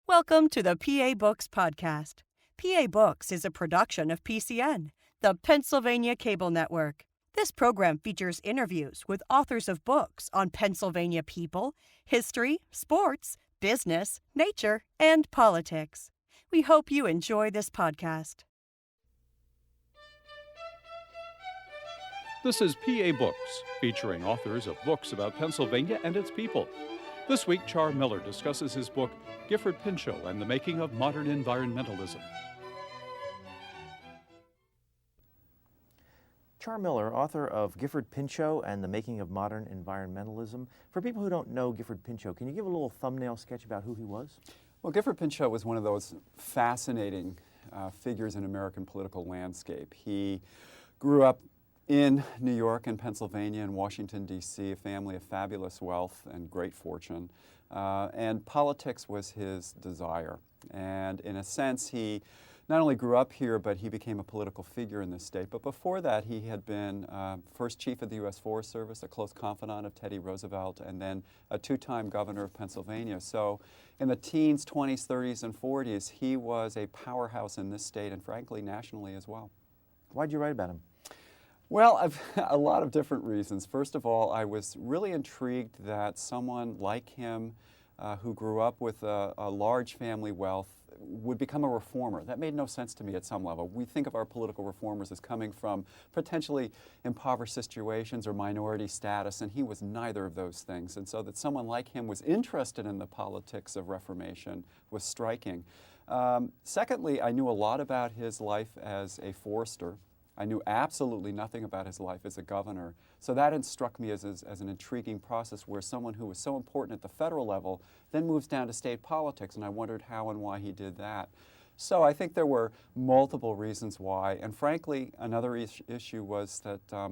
Welcome to the PA Books podcast. PA Books is a production of PCN, the Pennsylvania Cable Network. This program features interviews with authors of books on Pennsylvania people, history, sports, business, nature, and politics. We hope you enjoy this podcast. This is PA Books, featuring authors of books about Pennsylvania and its people. This week, Char Miller discusses his book, Gifford Pinchot and the Making of Modern Environmentalism. Char Miller, author of Gifford Pinchot and the Making of Modern Environmentalism. For people who don't know Gifford Pinchot, can you give a little thumbnail sketch about who he was? Well, Gifford Pinchot was one of those fascinating figures in American political landscape. He grew up in New York and Pennsylvania and Washington, D.C., a family of fabulous wealth and great fortune. And politics was his desire. And in a sense, he not only grew up here, but he became a political figure in this state. But before that, he had been first chief of the U.S. Forest Service, a close confidant of Teddy Roosevelt, and then a two-time governor of Pennsylvania. So in the teens, 20s, 30s, and 40s, he was a powerhouse in this state and, frankly, nationally as well. Why'd you write about him? Well, a lot of different reasons. First of all, I was really intrigued that someone like him, who grew up with a large family wealth, would become a reformer. That made no sense to me at some level. We think of our political reformers as coming from potentially impoverished situations or minority status, and he was neither of those things. And so that someone like him was interested in the politics of reformation was striking. Secondly, I knew a lot about his life as a forester. I knew absolutely nothing about his life as a governor. So that struck me as an intriguing process where someone who was so important at the federal level then moves down to state politics, and I wondered how and why he did that. So I think there were multiple reasons why, and frankly, another issue was that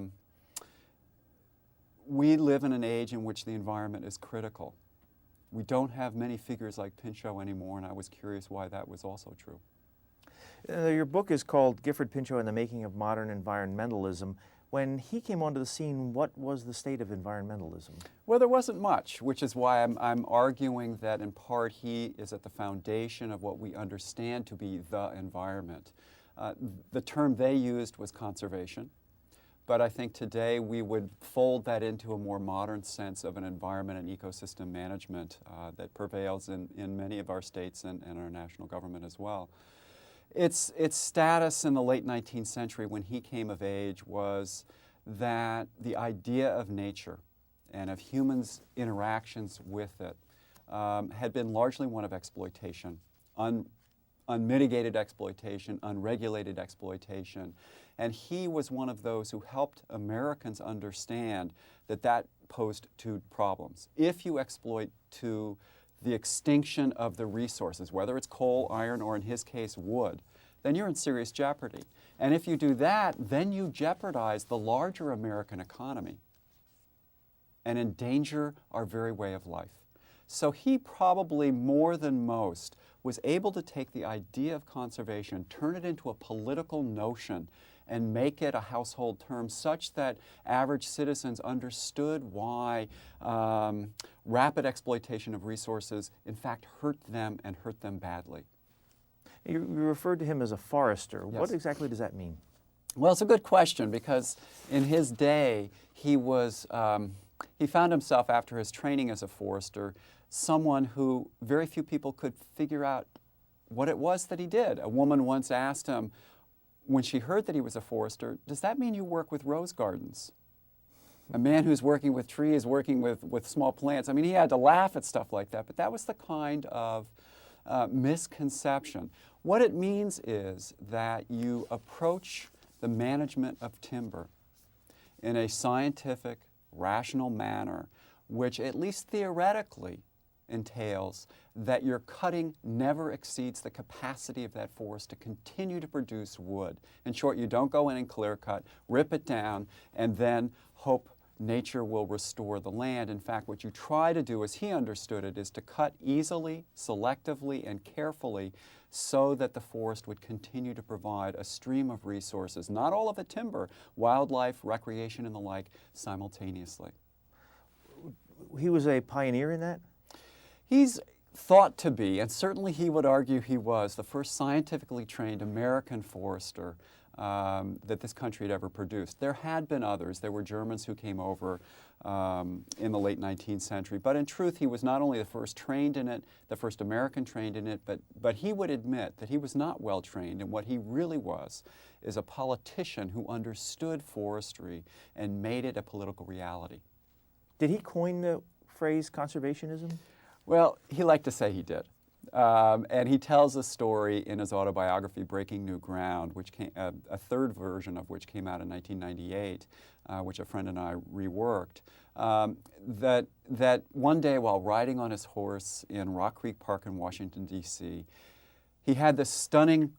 we live in an age in which the environment is critical. We don't have many figures like Pinchot anymore, and I was curious why that was also true. Your book is called Gifford Pinchot and the Making of Modern Environmentalism. When he came onto the scene, what was the state of environmentalism? Well, there wasn't much, which is why I'm arguing that in part he is at the foundation of what we understand to be the environment. The term they used was conservation, but I think today we would fold that into a more modern sense of an environment and ecosystem management that prevails in many of our states and our national government as well. Its status in the late 19th century when he came of age was that the idea of nature and of humans' interactions with it had been largely one of exploitation, unmitigated exploitation, unregulated exploitation. And he was one of those who helped Americans understand that posed two problems. If you exploit to the extinction of the resources, whether it's coal, iron, or in his case, wood, then you're in serious jeopardy. And if you do that, then you jeopardize the larger American economy and endanger our very way of life. So he probably more than most was able to take the idea of conservation, turn it into a political notion, and make it a household term such that average citizens understood why rapid exploitation of resources in fact hurt them and hurt them badly. You referred to him as a forester. Yes. What exactly does that mean? Well, it's a good question because in his day he found himself after his training as a forester someone who very few people could figure out what it was that he did. A woman once asked him, when she heard that he was a forester, does that mean you work with rose gardens? A man who's working with trees, working with small plants. I mean, he had to laugh at stuff like that, but that was the kind of misconception. What it means is that you approach the management of timber in a scientific, rational manner, which at least theoretically entails that your cutting never exceeds the capacity of that forest to continue to produce wood. In short, you don't go in and clear cut, rip it down, and then hope nature will restore the land. In fact, what you try to do, as he understood it, is to cut easily, selectively, and carefully so that the forest would continue to provide a stream of resources, not all of it timber, wildlife, recreation, and the like, simultaneously. He was a pioneer in that? He's thought to be, and certainly he would argue he was, the first scientifically trained American forester that this country had ever produced. There had been others. There were Germans who came over in the late 19th century. But in truth, he was not only the first trained in it, the first American trained in it, but he would admit that he was not well trained, and what he really was is a politician who understood forestry and made it a political reality. Did he coin the phrase conservationism? Well, he liked to say he did. And he tells a story in his autobiography, Breaking New Ground, which came, a third version of which came out in 1998, which a friend and I reworked, that one day while riding on his horse in Rock Creek Park in Washington, D.C., he had this stunning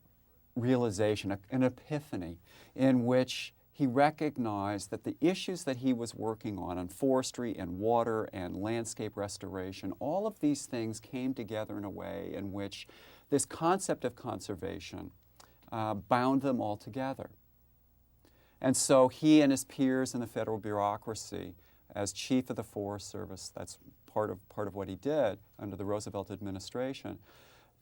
realization, an epiphany, in which he recognized that the issues that he was working on forestry and water and landscape restoration, all of these things came together in a way in which this concept of conservation bound them all together. And so he and his peers in the federal bureaucracy, as chief of the Forest Service, that's part of what he did under the Roosevelt administration,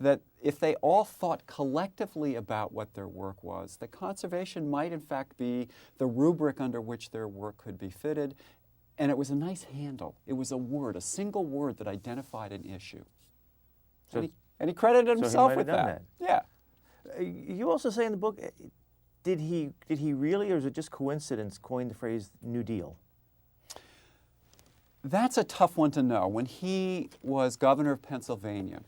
that if they all thought collectively about what their work was, that conservation might in fact be the rubric under which their work could be fitted. And it was a nice handle. It was a word, a single word that identified an issue. So, and he credited himself with that. Yeah. You also say in the book, did he really, or is it just coincidence, coin the phrase New Deal? That's a tough one to know. When he was governor of Pennsylvania,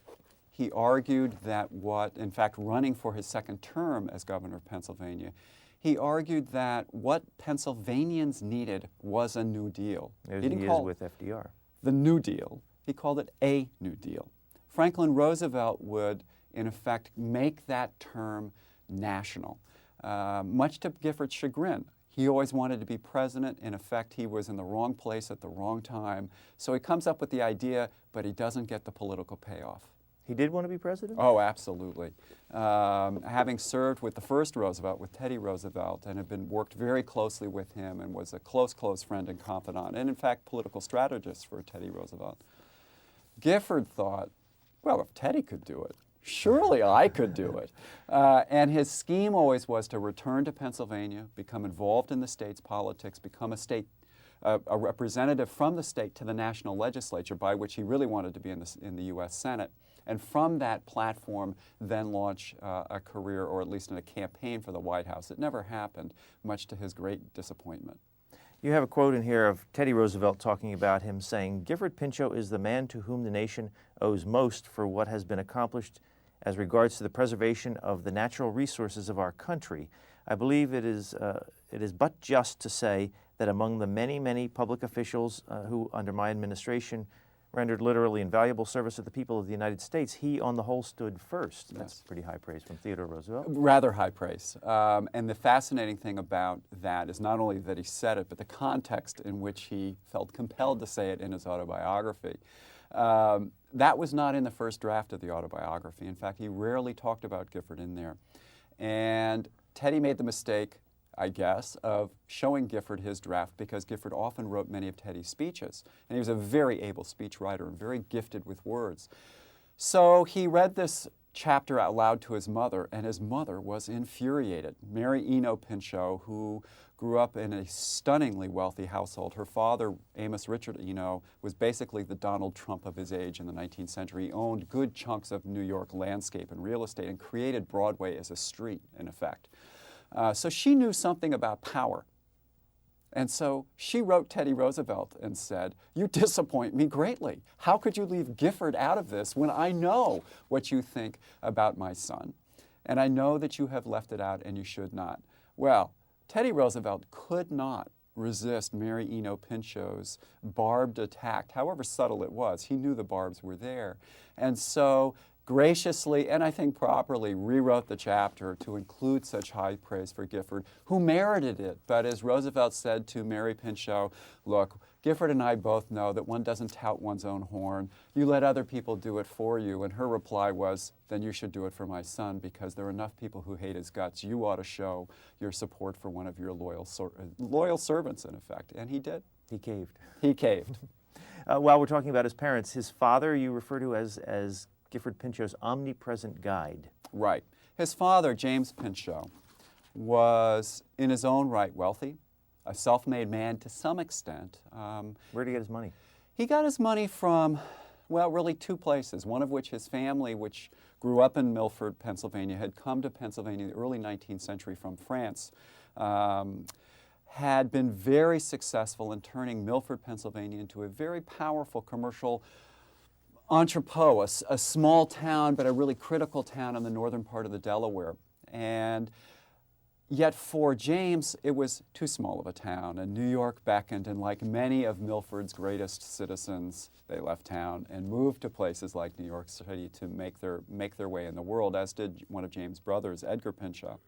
he argued that in fact, running for his second term as governor of Pennsylvania, he argued that what Pennsylvanians needed was a New Deal. As he is with FDR. The New Deal. He called it a New Deal. Franklin Roosevelt would, in effect, make that term national, much to Gifford's chagrin. He always wanted to be president. In effect, he was in the wrong place at the wrong time. So he comes up with the idea, but he doesn't get the political payoff. He did want to be president? Oh, absolutely. Having served with the first Roosevelt, with Teddy Roosevelt, and had worked very closely with him and was a close friend and confidant, and in fact, political strategist for Teddy Roosevelt. Gifford thought, well, if Teddy could do it, surely I could do it. And his scheme always was to return to Pennsylvania, become involved in the state's politics, become a representative from the state to the national legislature, by which he really wanted to be in the U.S. Senate. And from that platform, then launch a career, or at least in a campaign for the White House. It never happened, much to his great disappointment. You have a quote in here of Teddy Roosevelt talking about him saying, "Gifford Pinchot is the man to whom the nation owes most for what has been accomplished as regards to the preservation of the natural resources of our country. I believe it is but just to say that among the many, many public officials who, under my administration, rendered literally invaluable service to the people of the United States, he on the whole stood first." That's Yes. pretty high praise from Theodore Roosevelt. Rather high praise. And the fascinating thing about that is not only that he said it, but the context in which he felt compelled to say it in his autobiography. That was not in the first draft of the autobiography. In fact, he rarely talked about Gifford in there. And Teddy made the mistake, I guess, of showing Gifford his draft, because Gifford often wrote many of Teddy's speeches. And he was a very able speechwriter and very gifted with words. So he read this chapter out loud to his mother, and his mother was infuriated. Mary Eno Pinchot, who grew up in a stunningly wealthy household. Her father, Amos Richard Eno, was basically the Donald Trump of his age in the 19th century. He owned good chunks of New York landscape and real estate and created Broadway as a street, in effect. So she knew something about power. And so she wrote Teddy Roosevelt and said, "You disappoint me greatly. How could you leave Gifford out of this when I know what you think about my son? And I know that you have left it out and you should not." Well, Teddy Roosevelt could not resist Mary Eno Pinchot's barbed attack, however subtle it was. He knew the barbs were there. And so graciously, and I think properly, rewrote the chapter to include such high praise for Gifford, who merited it. But as Roosevelt said to Mary Pinchot, "Look, Gifford and I both know that one doesn't tout one's own horn. You let other people do it for you." And her reply was, "Then you should do it for my son, because there are enough people who hate his guts. You ought to show your support for one of your loyal servants," in effect. And he did. He caved. He caved. While we're talking about his parents, his father you refer to as Gifford Pinchot's omnipresent guide. Right. His father, James Pinchot, was in his own right wealthy, a self-made man to some extent. Where did he get his money? He got his money from, well, really two places, one of which his family, which grew up in Milford, Pennsylvania, had come to Pennsylvania in the early 19th century from France, had been very successful in turning Milford, Pennsylvania into a very powerful commercial entrepot, a small town, but a really critical town in the northern part of the Delaware. And yet for James, it was too small of a town, and New York beckoned, and like many of Milford's greatest citizens, they left town and moved to places like New York City to make their way in the world, as did one of James' brothers, Edgar Pinchot.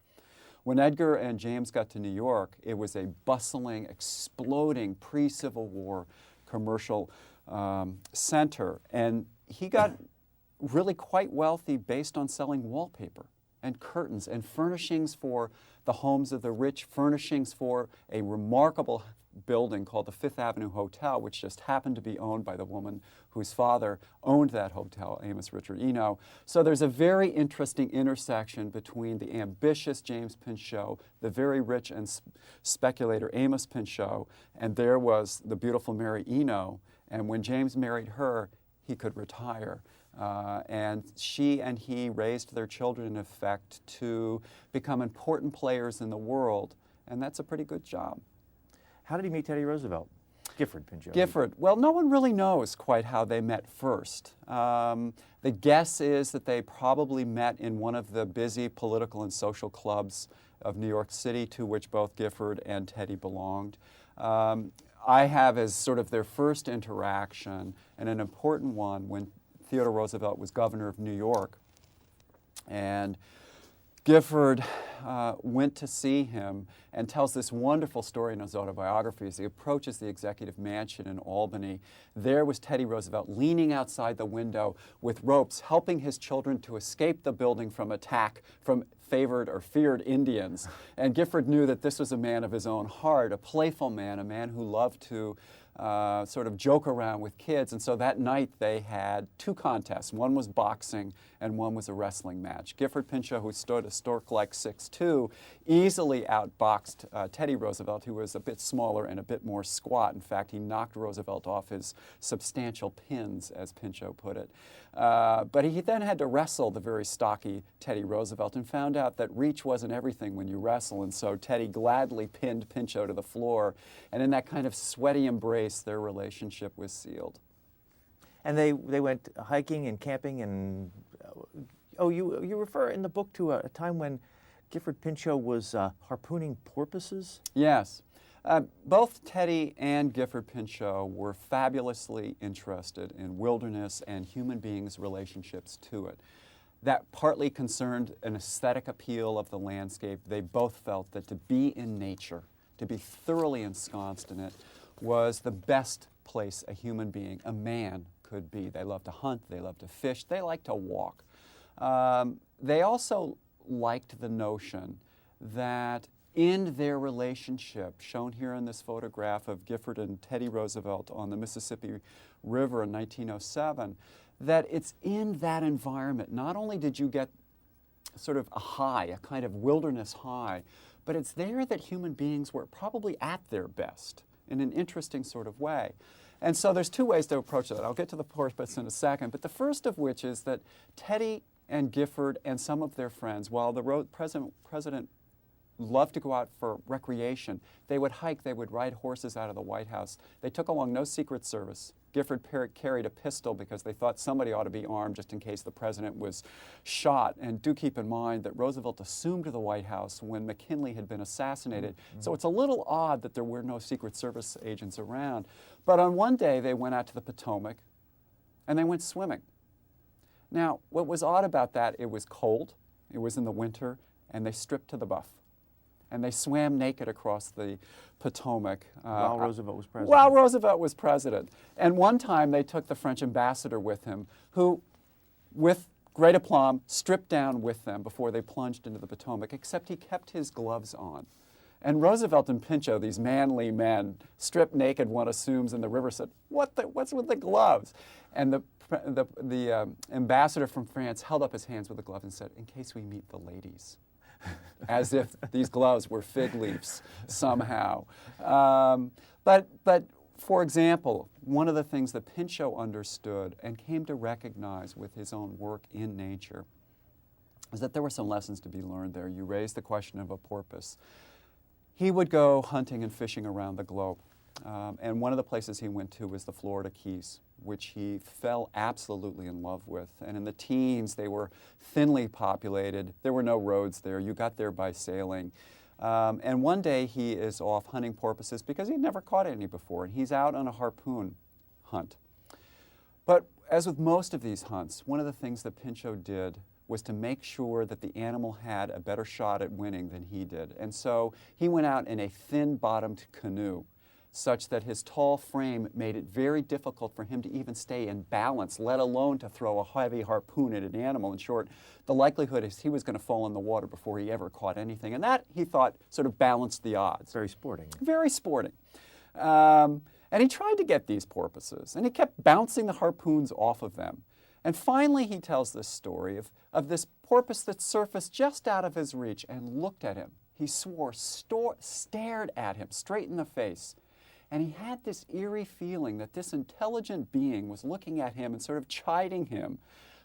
When Edgar and James got to New York, it was a bustling, exploding pre-Civil War commercial center, and he got really quite wealthy based on selling wallpaper and curtains and furnishings for the homes of the rich, furnishings for a remarkable building called the Fifth Avenue Hotel, which just happened to be owned by the woman whose father owned that hotel, Amos Richard Eno. So there's a very interesting intersection between the ambitious James Pinchot, the very rich and speculator Amos Pinchot, and there was the beautiful Mary Eno. And when James married her, he could retire. And she and he raised their children, in effect, to become important players in the world. And that's a pretty good job. How did he meet Teddy Roosevelt? Gifford Pinchot. Gifford. Well, no one really knows quite how they met first. The guess is that they probably met in one of the busy political and social clubs of New York City to which both Gifford and Teddy belonged. I have as sort of their first interaction, and an important one, when Theodore Roosevelt was governor of New York. And Gifford went to see him and tells this wonderful story in his autobiography as he approaches the executive mansion in Albany. There was Teddy Roosevelt leaning outside the window with ropes, helping his children to escape the building from attack from favored or feared Indians. And Gifford knew that this was a man of his own heart, a playful man, a man who loved to sort of joke around with kids. And so that night they had two contests. One was boxing and one was a wrestling match. Gifford Pinchot, who stood a stork-like 6'2", easily outboxed Teddy Roosevelt, who was a bit smaller and a bit more squat. In fact, he knocked Roosevelt off his substantial pins, as Pinchot put it. But he then had to wrestle the very stocky Teddy Roosevelt and found out that reach wasn't everything when you wrestle. And so Teddy gladly pinned Pinchot to the floor. And in that kind of sweaty embrace, their relationship was sealed. And they went hiking and camping and, you refer in the book to a time when Gifford Pinchot was harpooning porpoises? Yes. Both Teddy and Gifford Pinchot were fabulously interested in wilderness and human beings' relationships to it. That partly concerned an aesthetic appeal of the landscape. They both felt that to be in nature, to be thoroughly ensconced in it, was the best place a human being, a man, could be. They loved to hunt, they loved to fish, they liked to walk. They also liked the notion that in their relationship, shown here in this photograph of Gifford and Teddy Roosevelt on the Mississippi River in 1907, that it's in that environment, not only did you get sort of a high, a kind of wilderness high, but it's there that human beings were probably at their best in an interesting sort of way. And so there's two ways to approach that. I'll get to the porpoise in a second, but the first of which is that Teddy and Gifford and some of their friends, while the president loved to go out for recreation, they would hike, they would ride horses out of the White House. They took along no Secret Service. Gifford carried a pistol because they thought somebody ought to be armed just in case the president was shot. And do keep in mind that Roosevelt assumed the White House when McKinley had been assassinated. Mm-hmm. So it's a little odd that there were no Secret Service agents around. But on one day they went out to the Potomac and they went swimming. Now, what was odd about that, it was cold, it was in the winter, and they stripped to the buff. And they swam naked across the Potomac. While Roosevelt was president. While Roosevelt was president. And one time they took the French ambassador with him, who, with great aplomb, stripped down with them before they plunged into the Potomac, except he kept his gloves on. And Roosevelt and Pinchot, these manly men, stripped naked, one assumes, in the river, said, what's with the gloves? And the ambassador from France held up his hands with the glove and said, in case we meet the ladies. As if these gloves were fig leaves somehow. But for example, one of the things that Pinchot understood and came to recognize with his own work in nature is that there were some lessons to be learned there. You raised the question of a porpoise. He would go hunting and fishing around the globe. And one of the places he went to was the Florida Keys, which he fell absolutely in love with. And in the teens, they were thinly populated. There were no roads there. You got there by sailing. And one day he is off hunting porpoises because he'd never caught any before. And he's out on a harpoon hunt. But as with most of these hunts, one of the things that Pinchot did was to make sure that the animal had a better shot at winning than he did. And so he went out in a thin-bottomed canoe, such that his tall frame made it very difficult for him to even stay in balance, let alone to throw a heavy harpoon at an animal. In short, the likelihood is he was going to fall in the water before he ever caught anything. And that, he thought, sort of balanced the odds. Very sporting. Very sporting. And he tried to get these porpoises, and he kept bouncing the harpoons off of them. And finally, he tells this story of this porpoise that surfaced just out of his reach and looked at him. He swore, stared at him straight in the face. And he had this eerie feeling that this intelligent being was looking at him and sort of chiding him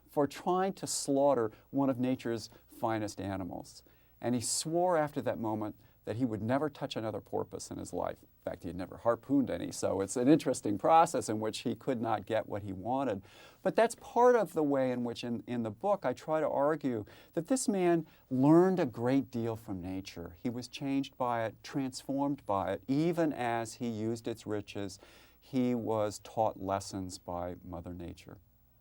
for trying to slaughter one of nature's finest animals. And he swore after that moment that he would never touch another porpoise in his life. In fact, he had never harpooned any, so it's an interesting process in which he could not get what he wanted. But that's part of the way in which in the book I try to argue that this man learned a great deal from nature. He was changed by it, transformed by it. Even as he used its riches, he was taught lessons by Mother Nature.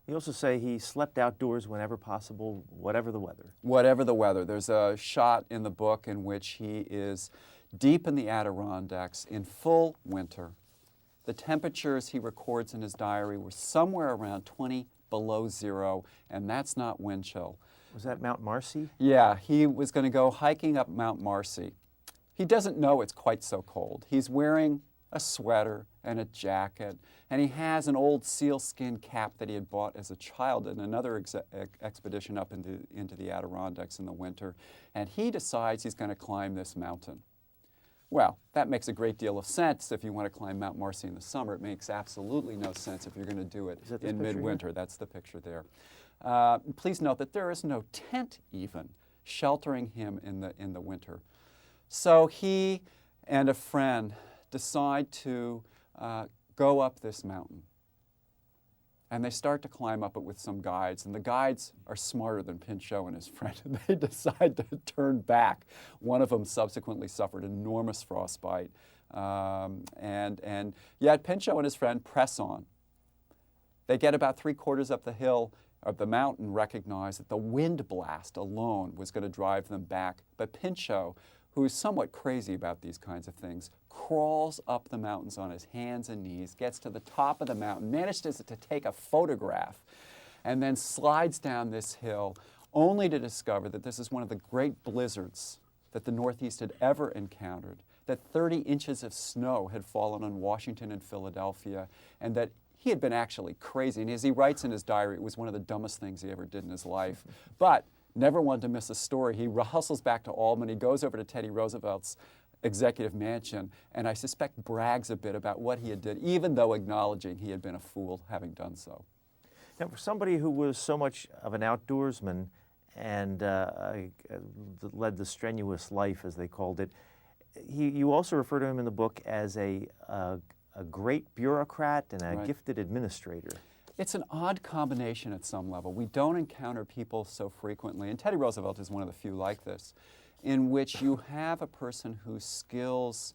You also say he slept outdoors whenever possible, whatever the weather. Whatever the weather. There's a shot in the book in which he is deep in the Adirondacks in full winter. The temperatures he records in his diary were somewhere around 20 below zero, and that's not wind chill. Was that Mount Marcy? Yeah, he was going to go hiking up Mount Marcy. He doesn't know it's quite so cold. He's wearing a sweater and a jacket, and he has an old sealskin cap that he had bought as a child in another expedition up into the Adirondacks in the winter, and he decides he's going to climb this mountain. Well, that makes a great deal of sense if you want to climb Mount Marcy in the summer. It makes absolutely no sense if you're going to do it in midwinter. That's the picture there. Please note that there is no tent even sheltering him in the winter. So he and a friend decide to go up this mountain. And they start to climb up it with some guides, and the guides are smarter than Pinchot and his friend, and they decide to turn back. One of them subsequently suffered enormous frostbite, and yet Pinchot and his friend press on. They get about 3/4 up the hill of the mountain, recognize that the wind blast alone was going to drive them back, but Pinchot, who is somewhat crazy about these kinds of things, crawls up the mountains on his hands and knees, gets to the top of the mountain, manages to take a photograph, and then slides down this hill, only to discover that this is one of the great blizzards that the Northeast had ever encountered, that 30 inches of snow had fallen on Washington and Philadelphia, and that he had been actually crazy. And as he writes in his diary, it was one of the dumbest things he ever did in his life. But never wanted to miss a story. He hustles back to Albany, goes over to Teddy Roosevelt's executive mansion, and I suspect brags a bit about what he had did, even though acknowledging he had been a fool having done so. Now, for somebody who was so much of an outdoorsman and led the strenuous life, as they called it, you also refer to him in the book as a great bureaucrat and a gifted administrator. It's an odd combination at some level. We don't encounter people so frequently, and Teddy Roosevelt is one of the few like this, in which you have a person whose skills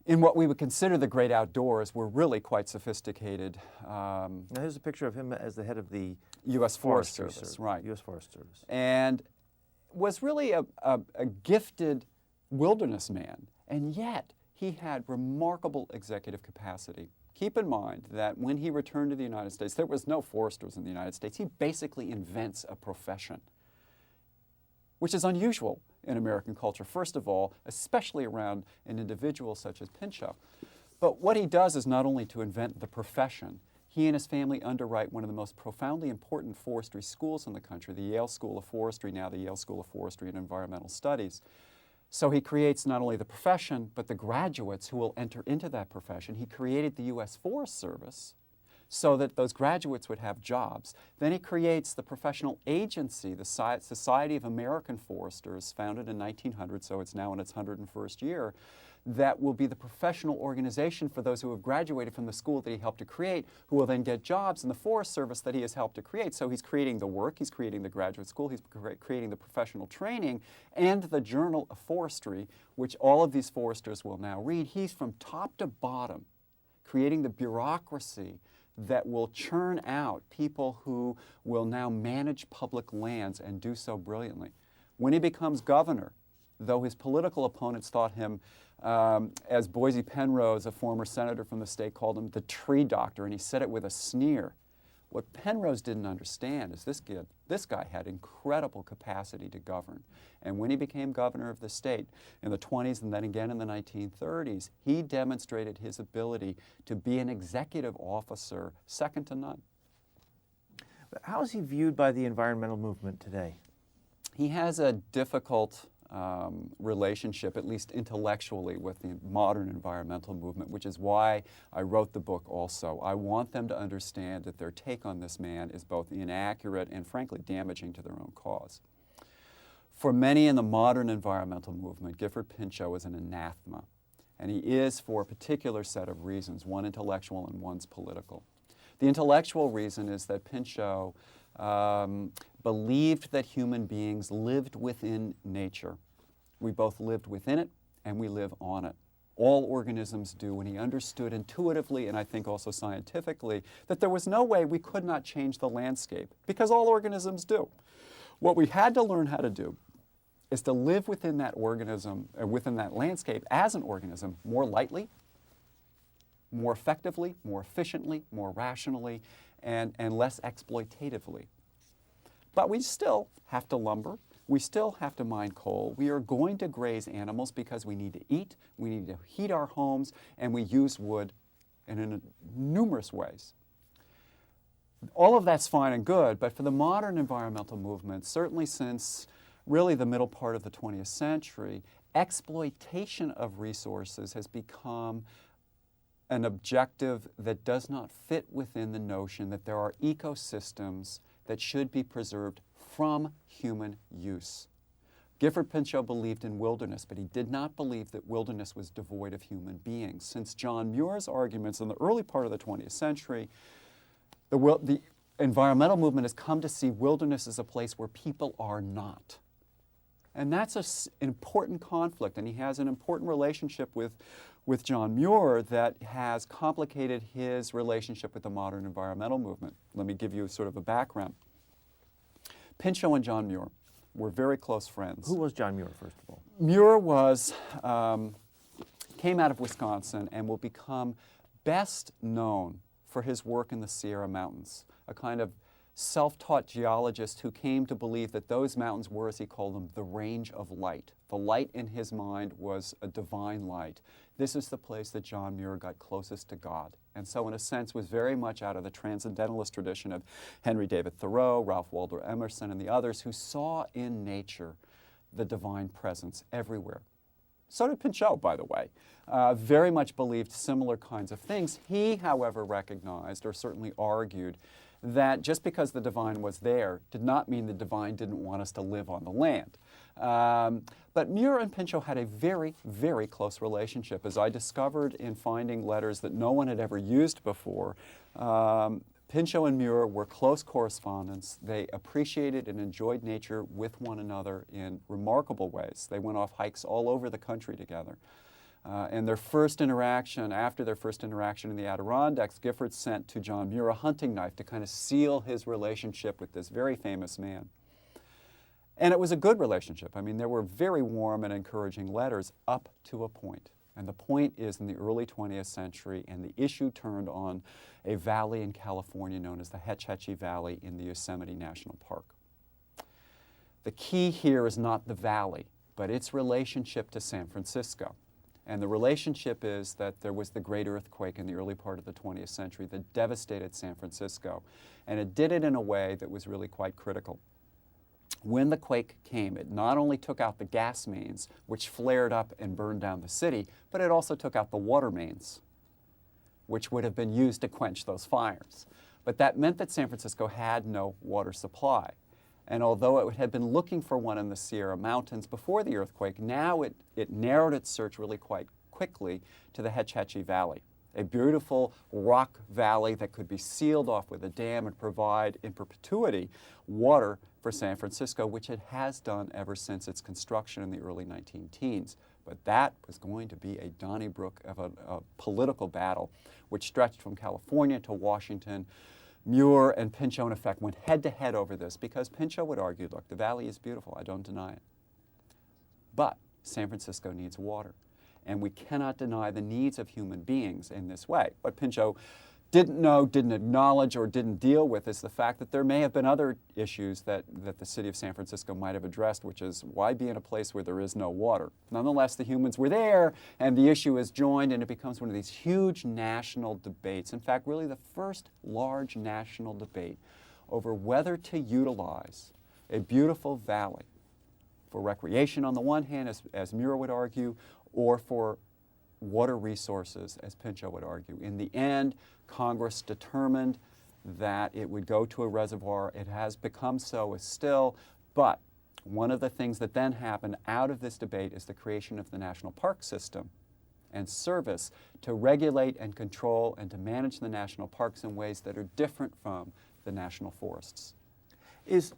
in what we would consider the great outdoors were really quite sophisticated. Now here's a picture of him as the head of the U.S. Forest Service, right. U.S. Forest Service. And was really a gifted wilderness man, and yet he had remarkable executive capacity. Keep in mind that when he returned to the United States, there was no foresters in the United States. He basically invents a profession, which is unusual in American culture, first of all, especially around an individual such as Pinchot. But what he does is not only to invent the profession. He and his family underwrite one of the most profoundly important forestry schools in the country, the Yale School of Forestry, now the Yale School of Forestry and Environmental Studies. So he creates not only the profession, but the graduates who will enter into that profession. He created the U.S. Forest Service so that those graduates would have jobs. Then he creates the professional agency, the Society of American Foresters, founded in 1900, so it's now in its 101st year, that will be the professional organization for those who have graduated from the school that he helped to create, who will then get jobs in the Forest Service that he has helped to create. So he's creating the work, he's creating the graduate school, he's creating the professional training, and the Journal of Forestry, which all of these foresters will now read. He's from top to bottom creating the bureaucracy that will churn out people who will now manage public lands and do so brilliantly. When he becomes governor, though his political opponents thought him, as Boise Penrose, a former senator from the state, called him the tree doctor, and he said it with a sneer. What Penrose didn't understand is this guy had incredible capacity to govern. And when he became governor of the state in the 20s and then again in the 1930s, he demonstrated his ability to be an executive officer second to none. But how is he viewed by the environmental movement today? He has a difficult relationship, at least intellectually, with the modern environmental movement, which is why I wrote the book also. I want them to understand that their take on this man is both inaccurate and, frankly, damaging to their own cause. For many in the modern environmental movement, Gifford Pinchot is an anathema, and he is for a particular set of reasons, one intellectual and one's political. The intellectual reason is that Pinchot believed that human beings lived within nature. We both lived within it and we live on it. All organisms do, and he understood intuitively and I think also scientifically that there was no way we could not change the landscape because all organisms do. What we had to learn how to do is to live within that organism, within that landscape as an organism more lightly, more effectively, more efficiently, more rationally, and less exploitatively. But we still have to lumber. We still have to mine coal. We are going to graze animals because we need to eat, we need to heat our homes, and we use wood in numerous ways. All of that's fine and good, but for the modern environmental movement, certainly since really the middle part of the 20th century, exploitation of resources has become an objective that does not fit within the notion that there are ecosystems that should be preserved from human use. Gifford Pinchot believed in wilderness, but he did not believe that wilderness was devoid of human beings. Since John Muir's arguments in the early part of the 20th century, the environmental movement has come to see wilderness as a place where people are not. And that's an important conflict, and he has an important relationship with John Muir that has complicated his relationship with the modern environmental movement. Let me give you sort of a background. Pinchot and John Muir were very close friends. Who was John Muir, first of all? Muir came out of Wisconsin and will become best known for his work in the Sierra Mountains, a kind of self-taught geologist who came to believe that those mountains were, as he called them, the range of light. The light in his mind was a divine light. This is the place that John Muir got closest to God, and so in a sense was very much out of the transcendentalist tradition of Henry David Thoreau, Ralph Waldo Emerson, and the others who saw in nature the divine presence everywhere. So did Pinchot, by the way. Very much believed similar kinds of things. He, however, recognized, or certainly argued, that just because the divine was there did not mean the divine didn't want us to live on the land. But Muir and Pinchot had a very, very close relationship. As I discovered in finding letters that no one had ever used before, Pinchot and Muir were close correspondents. They appreciated and enjoyed nature with one another in remarkable ways. They went off hikes all over the country together. And their first interaction, after their first interaction in the Adirondacks, Gifford sent to John Muir a hunting knife to kind of seal his relationship with this very famous man. And it was a good relationship. I mean, there were very warm and encouraging letters up to a point. And the point is in the early 20th century, and the issue turned on a valley in California known as the Hetch Hetchy Valley in the Yosemite National Park. The key here is not the valley. but its relationship to San Francisco. And the relationship is that there was the great earthquake in the early part of the 20th century that devastated San Francisco. And it did it in a way that was really quite critical. When the quake came, it not only took out the gas mains, which flared up and burned down the city, but it also took out the water mains, which would have been used to quench those fires. But that meant that San Francisco had no water supply. And although it had been looking for one in the Sierra Mountains before the earthquake, now it narrowed its search really quite quickly to the Hetch Hetchy Valley, a beautiful rock valley that could be sealed off with a dam and provide in perpetuity water for San Francisco, which it has done ever since its construction in the early 19-teens. But that was going to be a Donnybrook of a political battle, which stretched from California to Washington. Muir and Pinchot, in effect, went head-to-head over this because Pinchot would argue, look, the valley is beautiful, I don't deny it. But San Francisco needs water, and we cannot deny the needs of human beings in this way. What Pinchot didn't know, didn't acknowledge, or didn't deal with is the fact that there may have been other issues that the city of San Francisco might have addressed, which is why be in a place where there is no water? Nonetheless, the humans were there, and the issue is joined, and it becomes one of these huge national debates. In fact, really the first large national debate over whether to utilize a beautiful valley for recreation on the one hand, as Muir would argue, or for water resources, as Pinchot would argue. In the end, Congress determined that it would go to a reservoir. It has become so still, but one of the things that then happened out of this debate is the creation of the national park system and service to regulate and control and to manage the national parks in ways that are different from the national forests. Is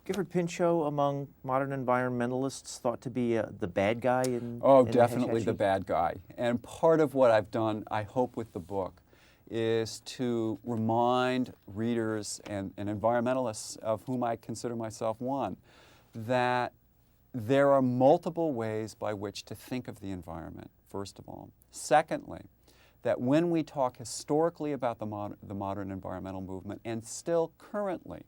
Gifford Pinchot among modern environmentalists thought to be the bad guy in definitely the bad guy. And part of what I've done, I hope, with the book is to remind readers and environmentalists, of whom I consider myself one, that there are multiple ways by which to think of the environment, first of all. Secondly, that when we talk historically about the modern environmental movement, and still currently,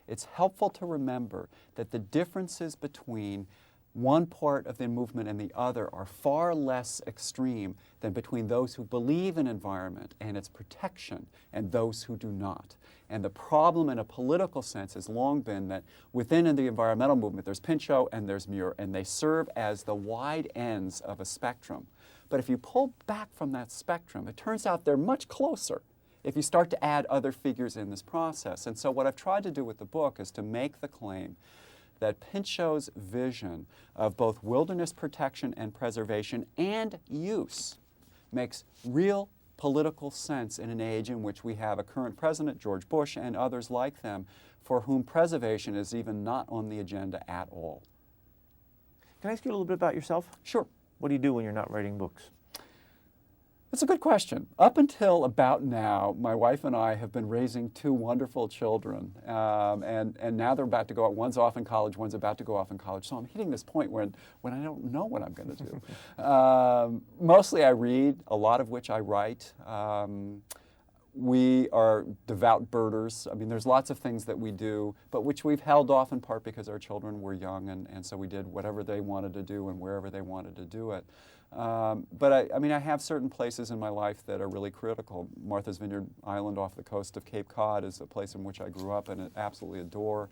it's helpful to remember that the differences between one part of the movement and the other are far less extreme than between those who believe in environment and its protection and those who do not. And the problem in a political sense has long been that within the environmental movement, there's Pinchot and there's Muir, and they serve as the wide ends of a spectrum. But if you pull back from that spectrum, it turns out they're much closer if you start to add other figures in this process. And so what I've tried to do with the book is to make the claim that Pinchot's vision of both wilderness protection and preservation and use makes real political sense in an age in which we have a current president, George Bush, and others like them, for whom preservation is even not on the agenda at all. Can I ask you a little bit about yourself? Sure. What do you do when you're not writing books? That's a good question. Up until about now, my wife and I have been raising two wonderful children, and now they're about to go out. One's off in college, one's about to go off in college. So I'm hitting this point when I don't know what I'm going to do. Mostly I read, a lot of which I write. We are devout birders. I mean, there's lots of things that we do, but which we've held off in part because our children were young, and so we did whatever they wanted to do and wherever they wanted to do it. But I mean, I have certain places in my life that are really critical. Martha's Vineyard Island off the coast of Cape Cod is a place in which I grew up and absolutely adore.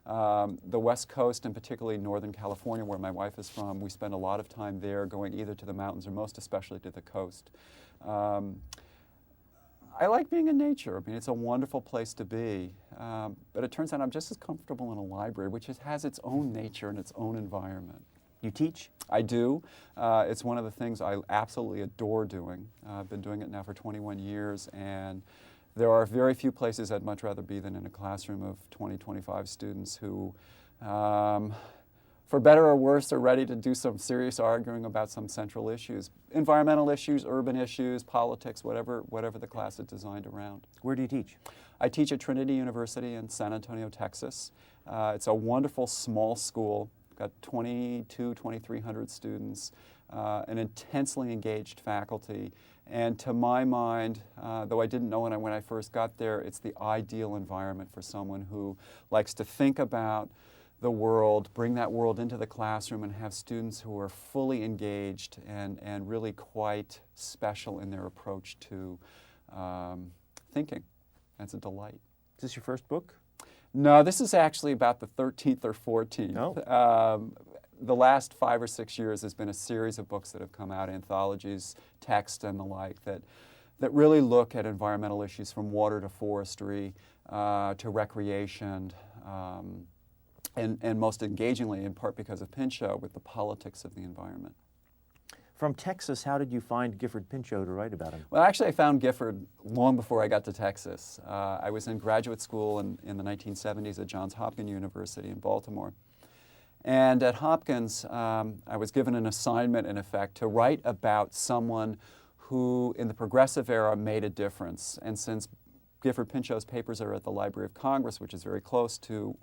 The West Coast, and particularly Northern California, where my wife is from, we spend a lot of time there, going either to the mountains or most especially to the coast. I like being in nature. I mean, it's a wonderful place to be. But it turns out I'm just as comfortable in a library, which has its own nature and its own environment. You teach? I do. It's one of the things I absolutely adore doing. I've been doing it now for 21 years, and there are very few places I'd much rather be than in a classroom of 20, 25 students who, for better or worse, are ready to do some serious arguing about some central issues. Environmental issues, urban issues, politics, whatever the class is designed around. Where do you teach? I teach at Trinity University in San Antonio, Texas. It's a wonderful small school. Got 2,300 students, an intensely engaged faculty, and to my mind, though I didn't know when I first got there, it's the ideal environment for someone who likes to think about the world, bring that world into the classroom, and have students who are fully engaged and really quite special in their approach to thinking. That's a delight. Is this your first book? No, this is actually about the 13th or 14th. Oh. The last 5 or 6 years has been a series of books that have come out, anthologies, text, and the like, that really look at environmental issues from water to forestry to recreation, and most engagingly, in part because of Pinchot, with the politics of the environment. From Texas, how did you find Gifford Pinchot to write about him? Well, actually, I found Gifford long before I got to Texas. I was in graduate school in the 1970s at Johns Hopkins University in Baltimore. And at Hopkins, I was given an assignment, in effect, to write about someone who, in the progressive era, made a difference. And since Gifford Pinchot's papers are at the Library of Congress, which is very close to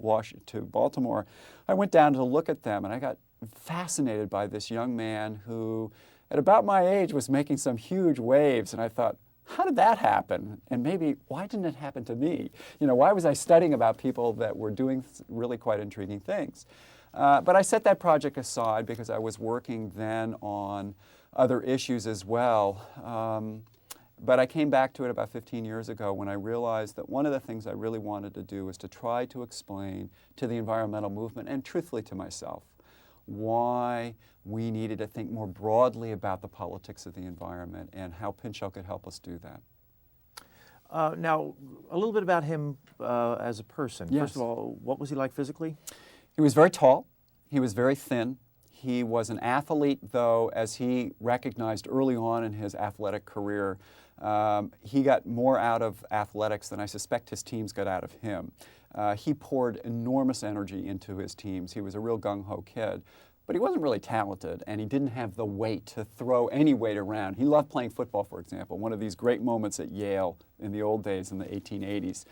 Baltimore, I went down to look at them, and I got fascinated by this young man who, at about my age, was making some huge waves. And I thought, how did that happen? And maybe, why didn't it happen to me? You know, why was I studying about people that were doing really quite intriguing things? But I set that project aside because I was working then on other issues as well. But I came back to it about 15 years ago when I realized that one of the things I really wanted to do was to try to explain to the environmental movement, and truthfully to myself, why we needed to think more broadly about the politics of the environment and how Pinchot could help us do that. Now, a little bit about him as a person. Yes. First of all, what was he like physically? He was very tall. He was very thin. He was an athlete, though, as he recognized early on in his athletic career. He got more out of athletics than I suspect his teams got out of him. He poured enormous energy into his teams. He was a real gung-ho kid. But he wasn't really talented, and he didn't have the weight to throw any weight around. He loved playing football, for example. One of these great moments at Yale in the old days, in the 1880s,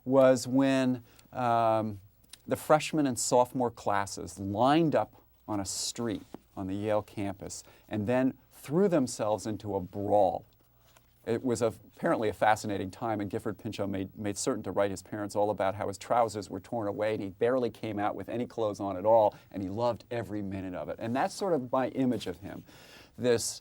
was when the freshman and sophomore classes lined up on a street on the Yale campus and then threw themselves into a brawl. It was apparently a fascinating time, and Gifford Pinchot made certain to write his parents all about how his trousers were torn away and he barely came out with any clothes on at all, and he loved every minute of it. And that's sort of my image of him, this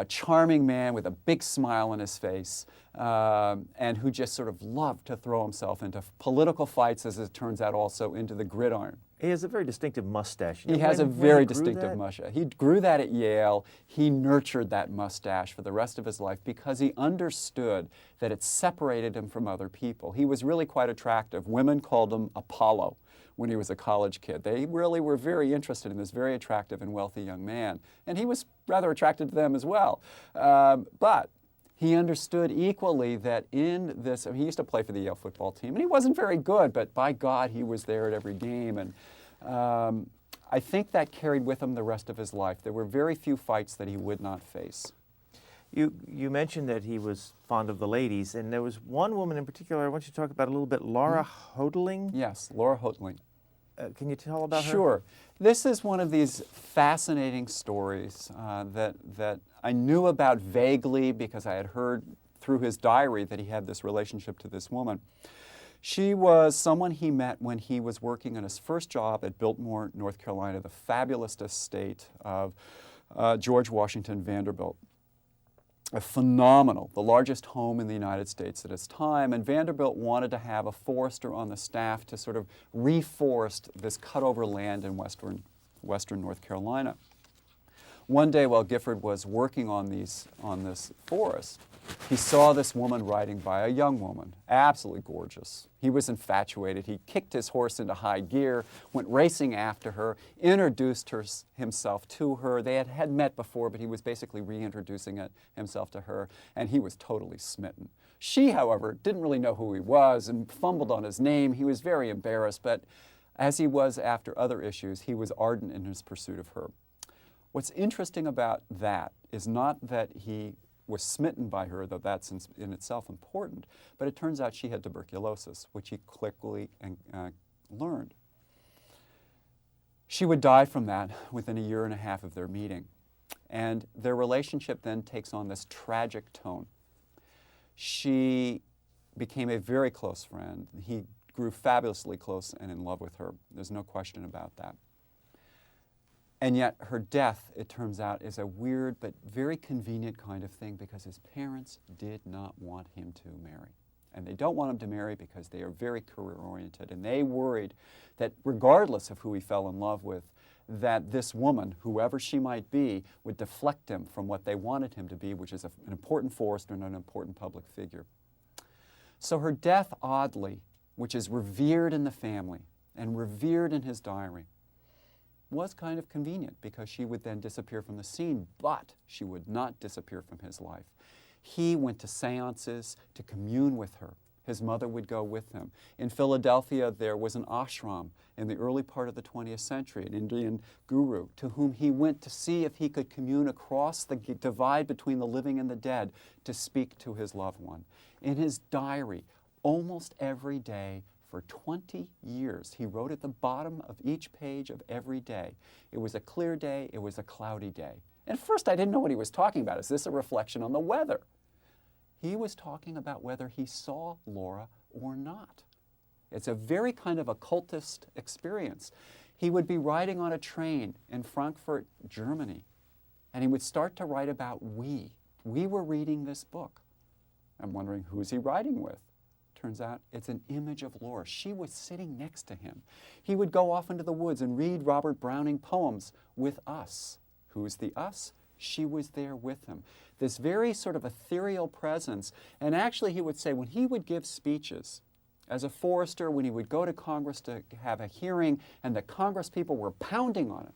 charming man with a big smile on his face, and who just sort of loved to throw himself into political fights, as it turns out, also into the gridiron. He has a very distinctive mustache. He has a very distinctive mustache. He grew that at Yale. He nurtured that mustache for the rest of his life because he understood that it separated him from other people. He was really quite attractive. Women called him Apollo when he was a college kid. They really were very interested in this very attractive and wealthy young man. And he was rather attracted to them as well. But he understood equally that in this, he used to play for the Yale football team, and he wasn't very good, but by God, he was there at every game. And I think that carried with him the rest of his life. There were very few fights that he would not face. You mentioned that he was fond of the ladies, and there was one woman in particular I want you to talk about a little bit, Laura Hoteling? Yes, Laura Hoteling. Can you tell about her? Sure. This is one of these fascinating stories that I knew about vaguely because I had heard through his diary that he had this relationship to this woman. She was someone he met when he was working on his first job at Biltmore, North Carolina, the fabulous estate of George Washington Vanderbilt. A phenomenal, the largest home in the United States at its time, and Vanderbilt wanted to have a forester on the staff to sort of reforest this cut-over land in western North Carolina. One day while Gifford was working on this forest, he saw this woman riding by, a young woman, absolutely gorgeous. He was infatuated. He kicked his horse into high gear, went racing after her, introduced himself to her. They had met before, but he was basically reintroducing himself to her, and he was totally smitten. She, however, didn't really know who he was and fumbled on his name. He was very embarrassed, but as he was after other issues, he was ardent in his pursuit of her. What's interesting about that is not that he was smitten by her, though that's in itself important, but it turns out she had tuberculosis, which he quickly learned. She would die from that within a year and a half of their meeting, and their relationship then takes on this tragic tone. She became a very close friend. He grew fabulously close and in love with her. There's no question about that. And yet her death, it turns out, is a weird but very convenient kind of thing because his parents did not want him to marry. And they don't want him to marry because they are very career-oriented. And they worried that regardless of who he fell in love with, that this woman, whoever she might be, would deflect him from what they wanted him to be, which is an important forester and an important public figure. So her death, oddly, which is revered in the family and revered in his diary, was kind of convenient because she would then disappear from the scene, but she would not disappear from his life. He went to seances to commune with her. His mother would go with him. In Philadelphia, there was an ashram in the early part of the 20th century, an Indian guru, to whom he went to see if he could commune across the divide between the living and the dead to speak to his loved one. In his diary, almost every day for 20 years, he wrote at the bottom of each page of every day. It was a clear day, it was a cloudy day. And at first I didn't know what he was talking about. Is this a reflection on the weather? He was talking about whether he saw Laura or not. It's a very kind of occultist experience. He would be riding on a train in Frankfurt, Germany, and he would start to write about we. We were reading this book. I'm wondering, who's he writing with? Turns out it's an image of Laura. She was sitting next to him. He would go off into the woods and read Robert Browning poems with us. Who's the us? She was there with him. This very sort of ethereal presence. And actually, he would say, when he would give speeches, as a forester, when he would go to Congress to have a hearing and the Congress people were pounding on him,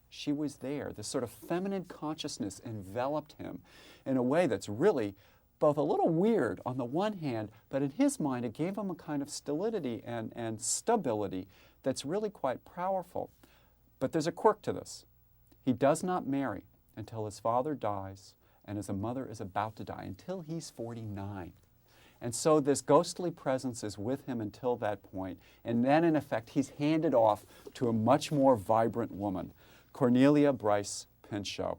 she was there. This sort of feminine consciousness enveloped him in a way that's really both a little weird on the one hand, but in his mind it gave him a kind of stolidity and stability that's really quite powerful. But there's a quirk to this. He does not marry until his father dies and his mother is about to die, until he's 49. And so this ghostly presence is with him until that point, and then in effect he's handed off to a much more vibrant woman, Cornelia Bryce Pinchot,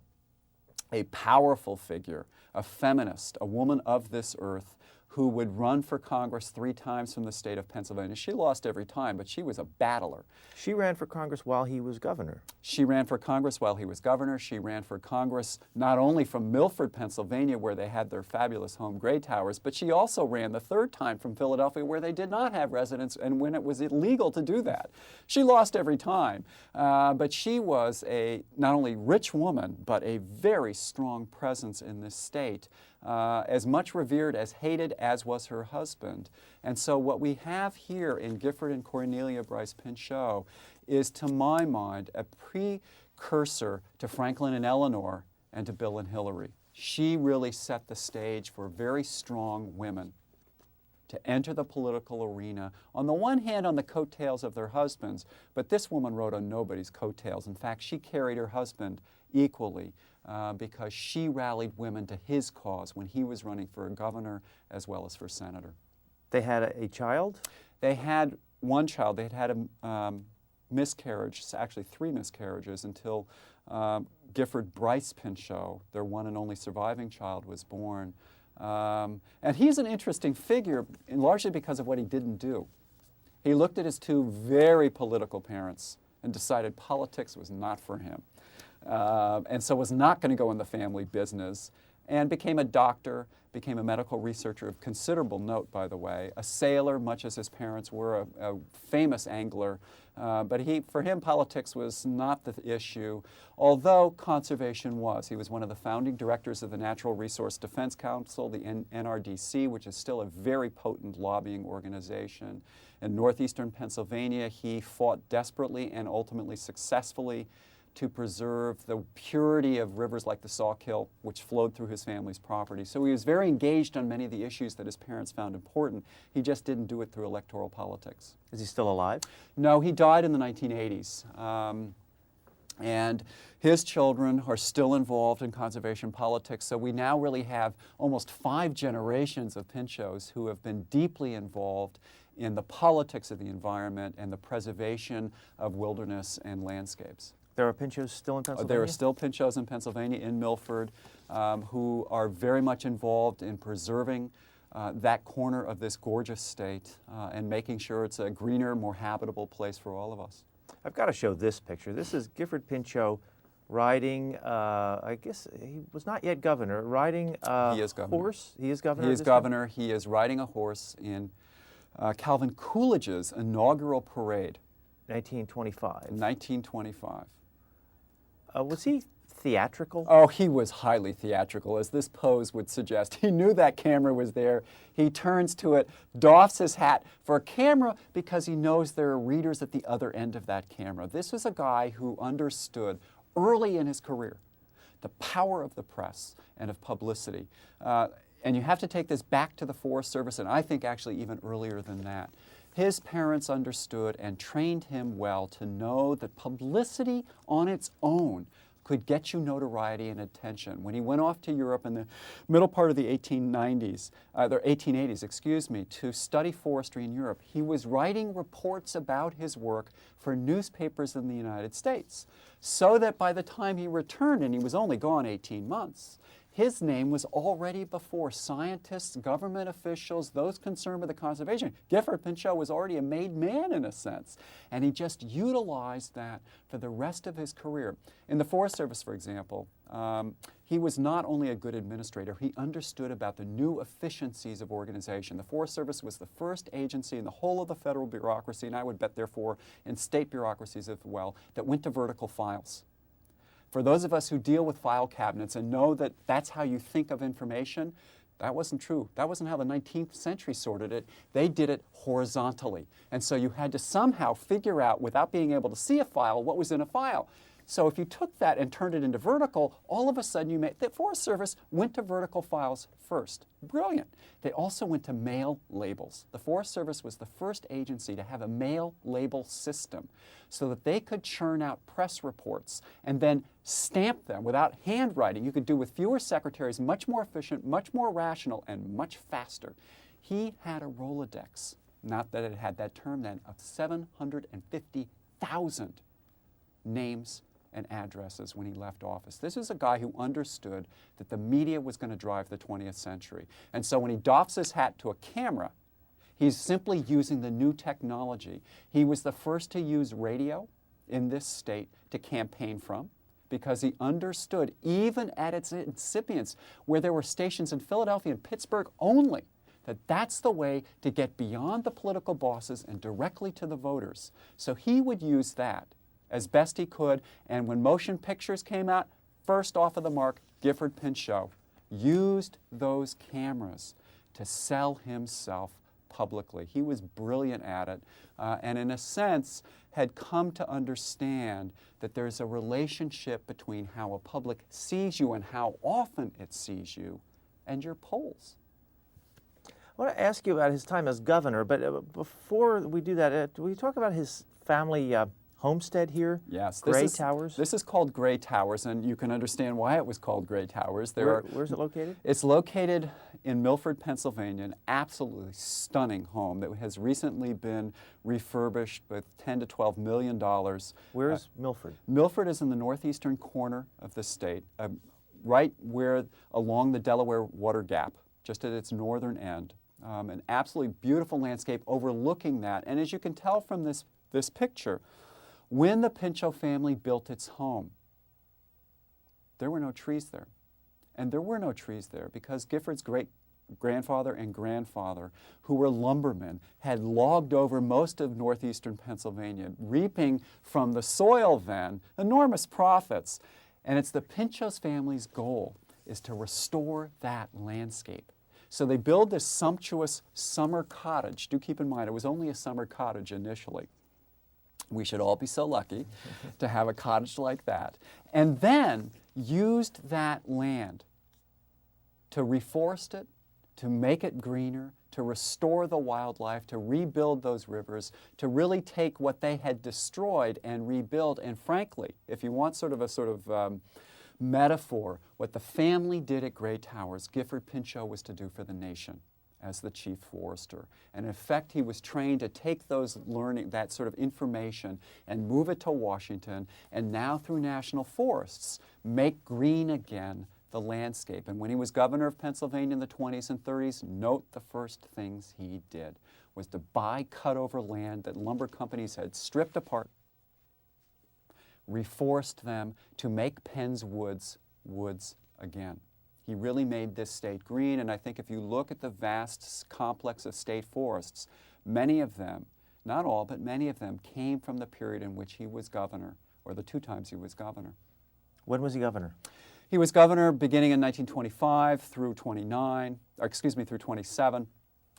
a powerful figure, a feminist, a woman of this earth, who would run for Congress 3 times from the state of Pennsylvania. She lost every time, but she was a battler. She ran for Congress while he was governor. She ran for Congress while he was governor. She ran for Congress not only from Milford, Pennsylvania, where they had their fabulous home gray towers, but she also ran the 3rd time from Philadelphia, where they did not have residents and when it was illegal to do that. She lost every time, but she was a not only rich woman, but a very strong presence in this state. As much revered as hated as was her husband. And so what we have here in Gifford and Cornelia Bryce Pinchot is, to my mind, a precursor to Franklin and Eleanor and to Bill and Hillary. She really set the stage for very strong women to enter the political arena, on the one hand on the coattails of their husbands, but this woman rode on nobody's coattails. In fact, she carried her husband equally. Because she rallied women to his cause when he was running for a governor as well as for senator. They had a child? They had one child. They had a miscarriage, actually 3 miscarriages, until Gifford Bryce Pinchot, their one and only surviving child, was born. And he's an interesting figure, largely because of what he didn't do. He looked at his 2 very political parents and decided politics was not for him. And so was not going to go in the family business, and became a doctor, became a medical researcher of considerable note, by the way, a sailor, much as his parents were, a famous angler. But for him, politics was not the issue, although conservation was. He was one of the founding directors of the Natural Resource Defense Council, the NRDC, which is still a very potent lobbying organization. In northeastern Pennsylvania, he fought desperately and ultimately successfully to preserve the purity of rivers like the Sawkill, which flowed through his family's property. So he was very engaged on many of the issues that his parents found important. He just didn't do it through electoral politics. Is he still alive? No, he died in the 1980s. And his children are still involved in conservation politics. So we now really have almost 5 generations of Pinchots who have been deeply involved in the politics of the environment and the preservation of wilderness and landscapes. There are Pinchots still in Pennsylvania? There are still Pinchots in Pennsylvania, in Milford, who are very much involved in preserving that corner of this gorgeous state and making sure it's a greener, more habitable place for all of us. I've got to show this picture. This is Gifford Pinchot riding, I guess he was not yet governor, riding a He is governor. horse. He is governor. He at is this time? governor. He is riding a horse in Calvin Coolidge's inaugural parade, 1925. 1925. Was he theatrical? Oh, he was highly theatrical, as this pose would suggest. He knew that camera was there. He turns to it, doffs his hat for a camera because he knows there are readers at the other end of that camera. This was a guy who understood early in his career the power of the press and of publicity. And you have to take this back to the Forest Service, and I think actually even earlier than that. His parents understood and trained him well to know that publicity on its own could get you notoriety and attention. When he went off to Europe in the middle part of the 1880s, excuse me, to study forestry in Europe, he was writing reports about his work for newspapers in the United States, so that by the time he returned, and he was only gone 18 months, his name was already before scientists, government officials, those concerned with the conservation. Gifford Pinchot was already a made man in a sense, and he just utilized that for the rest of his career. In the Forest Service, for example, he was not only a good administrator, he understood about the new efficiencies of organization. The Forest Service was the first agency in the whole of the federal bureaucracy, and I would bet therefore in state bureaucracies as well, that went to vertical files. For those of us who deal with file cabinets and know that that's how you think of information, that wasn't true. That wasn't how the 19th century sorted it. They did it horizontally. And so you had to somehow figure out, without being able to see a file, what was in a file. So if you took that and turned it into vertical, all of a sudden the Forest Service went to vertical files first. Brilliant. They also went to mail labels. The Forest Service was the first agency to have a mail label system so that they could churn out press reports and then stamp them without handwriting. You could do with fewer secretaries, much more efficient, much more rational, and much faster. He had a Rolodex, not that it had that term then, of 750,000 names and addresses when he left office. This is a guy who understood that the media was going to drive the 20th century. And so when he doffs his hat to a camera, he's simply using the new technology. He was the first to use radio in this state to campaign from, because he understood, even at its incipience, where there were stations in Philadelphia and Pittsburgh only, that that's the way to get beyond the political bosses and directly to the voters. So he would use that as best he could, and when motion pictures came out, first off of the mark, Gifford Pinchot used those cameras to sell himself publicly. He was brilliant at it, and in a sense had come to understand that there's a relationship between how a public sees you and how often it sees you and your polls. I want to ask you about his time as governor, but before we do that, will you talk about his family homestead here? Yes. Gray Towers? This is called Gray Towers, and you can understand why it was called Gray Towers. Where's it located? It's located in Milford, Pennsylvania, an absolutely stunning home that has recently been refurbished with $10 to $12 million. Where's Milford? Milford is in the northeastern corner of the state, right where along the Delaware Water Gap, just at its northern end. An absolutely beautiful landscape overlooking that. And as you can tell from this picture, when the Pinchot family built its home, there were no trees there. And there were no trees there because Gifford's great-grandfather and grandfather, who were lumbermen, had logged over most of northeastern Pennsylvania, reaping from the soil then enormous profits. And it's the Pinchot family's goal is to restore that landscape. So they build this sumptuous summer cottage. Do keep in mind, it was only a summer cottage initially. We should all be so lucky to have a cottage like that. And then used that land to reforest it, to make it greener, to restore the wildlife, to rebuild those rivers, to really take what they had destroyed and rebuild. And frankly, if you want sort of metaphor, what the family did at Gray Towers, Gifford Pinchot was to do for the nation as the chief forester. And in effect, he was trained to take those that sort of information and move it to Washington, and now through national forests, make green again the landscape. And when he was governor of Pennsylvania in the 20s and 30s, note the first things he did was to buy cut-over land that lumber companies had stripped apart, reforest them to make Penn's woods woods again. He really made this state green, and I think if you look at the vast complex of state forests, many of them, not all, but many of them came from the period in which he was governor, or the 2 times he was governor. When was he governor? He was governor beginning in 1925 through 27,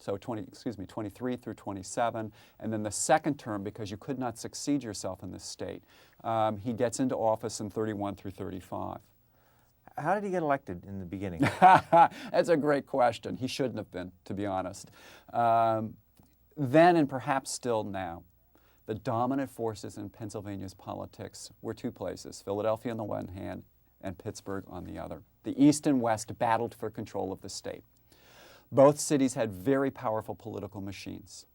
so 23 through 27, and then the second term, because you could not succeed yourself in this state, he gets into office in 31 through 35. How did he get elected in the beginning? That's a great question. He shouldn't have been, to be honest. Then, and perhaps still now, the dominant forces in Pennsylvania's politics were 2 places, Philadelphia on the one hand and Pittsburgh on the other. The East and West battled for control of the state. Both cities had very powerful political machines.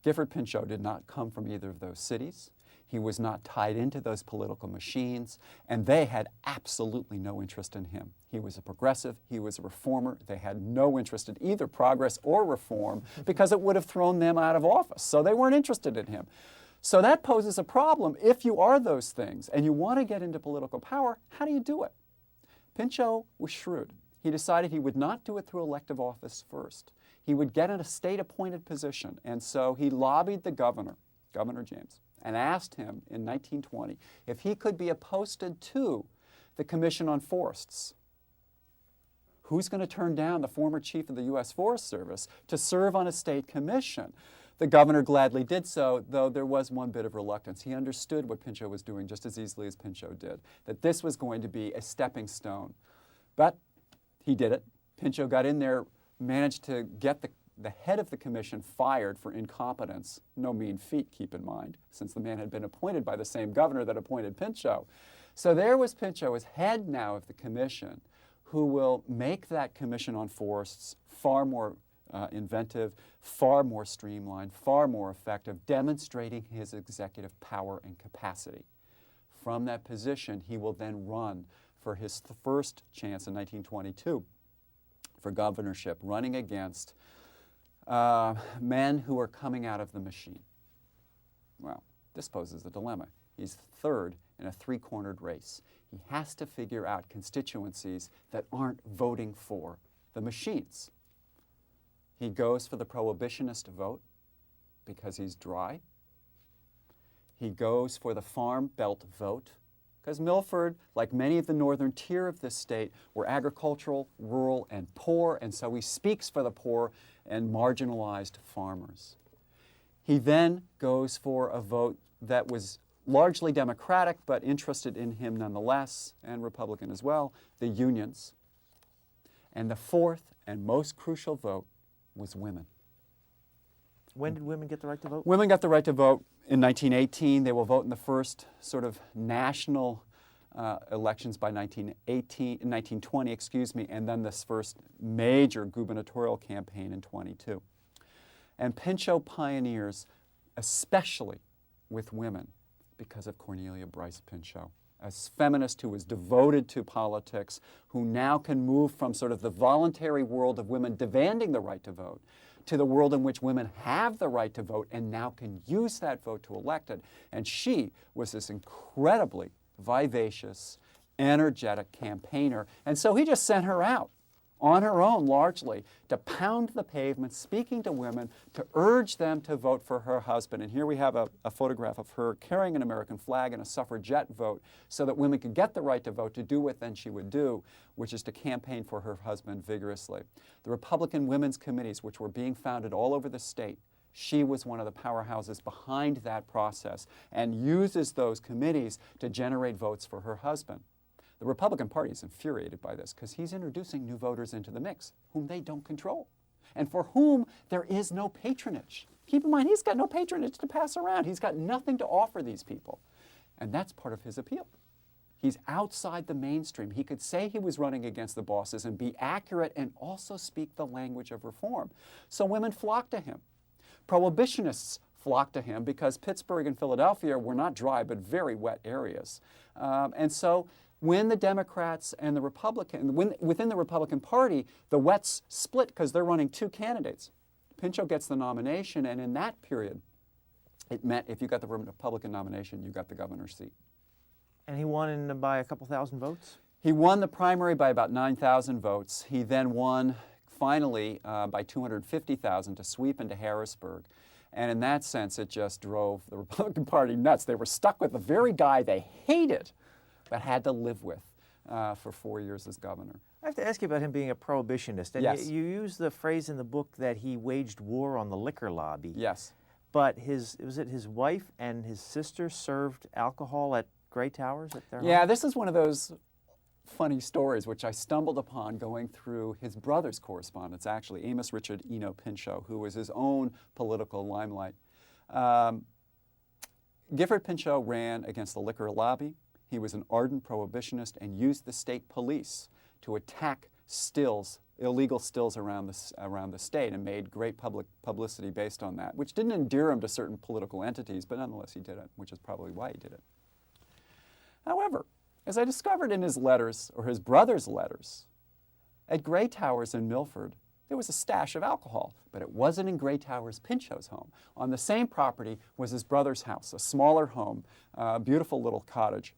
Gifford Pinchot did not come from either of those cities. He was not tied into those political machines, and they had absolutely no interest in him. He was a progressive, he was a reformer. They had no interest in either progress or reform because it would have thrown them out of office, so they weren't interested in him. So that poses a problem. If you are those things and you want to get into political power, how do you do it? Pinchot was shrewd. He decided he would not do it through elective office first. He would get in a state-appointed position, and so he lobbied the governor, Governor James, and asked him in 1920 if he could be posted to the Commission on Forests. Who's going to turn down the former chief of the U.S. Forest Service to serve on a state commission? The governor gladly did so, though there was one bit of reluctance. He understood what Pinchot was doing just as easily as Pinchot did, that this was going to be a stepping stone. But he did it. Pinchot got in there, managed to get the head of the commission fired for incompetence. No mean feat, keep in mind, since the man had been appointed by the same governor that appointed Pinchot. So there was Pinchot as head now of the commission, who will make that commission on forests far more inventive, far more streamlined, far more effective, demonstrating his executive power and capacity. From that position, he will then run for his first chance in 1922 for governorship, running against men who are coming out of the machine. Well, this poses a dilemma. He's third in a 3-cornered race. He has to figure out constituencies that aren't voting for the machines. He goes for the prohibitionist vote because he's dry. He goes for the farm belt vote because Milford, like many of the northern tier of this state, were agricultural, rural, and poor, and so he speaks for the poor and marginalized farmers. He then goes for a vote that was largely Democratic, but interested in him nonetheless, and Republican as well, the unions. And the fourth and most crucial vote was women. When did women get the right to vote? Women got the right to vote in 1918. They will vote in the first sort of national elections by 1920, and then this first major gubernatorial campaign in 22. And Pinchot pioneers, especially with women, because of Cornelia Bryce Pinchot, a feminist who was devoted to politics, who now can move from sort of the voluntary world of women demanding the right to vote to the world in which women have the right to vote and now can use that vote to elect it. And she was this incredibly vivacious, energetic campaigner. And so he just sent her out on her own, largely, to pound the pavement, speaking to women, to urge them to vote for her husband. And here we have a photograph of her carrying an American flag and a suffragette vote so that women could get the right to vote to do what then she would do, which is to campaign for her husband vigorously. The Republican women's committees, which were being founded all over the state, she was one of the powerhouses behind that process and uses those committees to generate votes for her husband. The Republican Party is infuriated by this because he's introducing new voters into the mix whom they don't control and for whom there is no patronage. Keep in mind, he's got no patronage to pass around. He's got nothing to offer these people. And that's part of his appeal. He's outside the mainstream. He could say he was running against the bosses and be accurate and also speak the language of reform. So women flocked to him. Prohibitionists flocked to him because Pittsburgh and Philadelphia were not dry but very wet areas. And so when the Democrats and the within the Republican Party, the wets split because they're running two candidates. Pinchot gets the nomination, and in that period, it meant if you got the Republican nomination, you got the governor's seat. And he won by a couple thousand votes? He won the primary by about 9,000 votes. He then won, finally, by 250,000 to sweep into Harrisburg. And in that sense, it just drove the Republican Party nuts. They were stuck with the very guy they hated, but had to live with for 4 years as governor. I have to ask you about him being a prohibitionist. And yes. You use the phrase in the book that he waged war on the liquor lobby. Yes. But his wife and his sister served alcohol at Gray Towers at their Yeah, home? this is one of those funny stories which I stumbled upon going through his brother's correspondence, actually, Amos Richard Eno Pinchot, who was his own political limelight. Gifford Pinchot ran against the liquor lobby. He was an ardent prohibitionist and used the state police to attack stills, illegal stills around the state, and made great public publicity based on that, which didn't endear him to certain political entities, but nonetheless he did it, which is probably why he did it. However, as I discovered in his letters, or his brother's letters, at Gray Towers in Milford, there was a stash of alcohol, but it wasn't in Gray Towers Pinchot's home. On the same property was his brother's house, a smaller home, a beautiful little cottage.